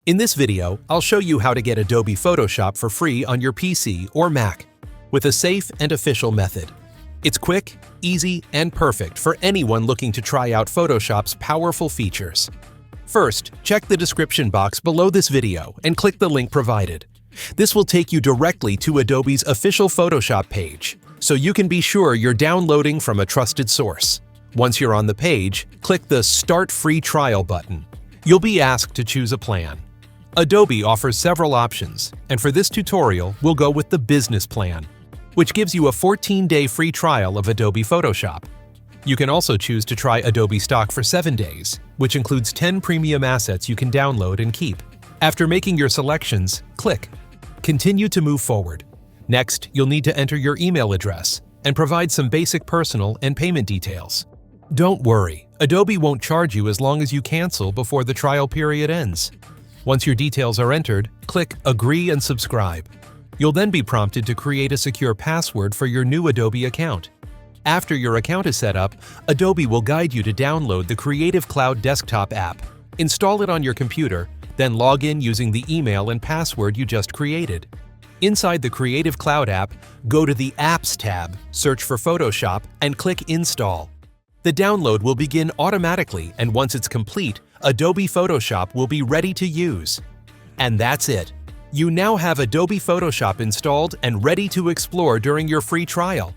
In this video, I'll show you how to get Adobe Photoshop for free on your PC or Mac with a safe and official method. It's quick, easy, and perfect for anyone looking to try out Photoshop's powerful features. First, check the description box below this video and click the link provided. This will take you directly to Adobe's official Photoshop page, so you can be sure you're downloading from a trusted source. Once you're on the page, click the Start Free Trial button. You'll be asked to choose a plan. Adobe offers several options, and for this tutorial, we'll go with the Business Plan, which gives you a 14-day free trial of Adobe Photoshop. You can also choose to try Adobe Stock for 7 days, which includes 10 premium assets you can download and keep. After making your selections, click Continue to move forward. Next, you'll need to enter your email address and provide some basic personal and payment details. Don't worry, Adobe won't charge you as long as you cancel before the trial period ends. Once your details are entered, click Agree and Subscribe. You'll then be prompted to create a secure password for your new Adobe account. After your account is set up, Adobe will guide you to download the Creative Cloud desktop app. Install it on your computer, then log in using the email and password you just created. Inside the Creative Cloud app, go to the Apps tab, search for Photoshop, and click Install. The download will begin automatically, and once it's complete, Adobe Photoshop will be ready to use. And that's it. You now have Adobe Photoshop installed and ready to explore during your free trial.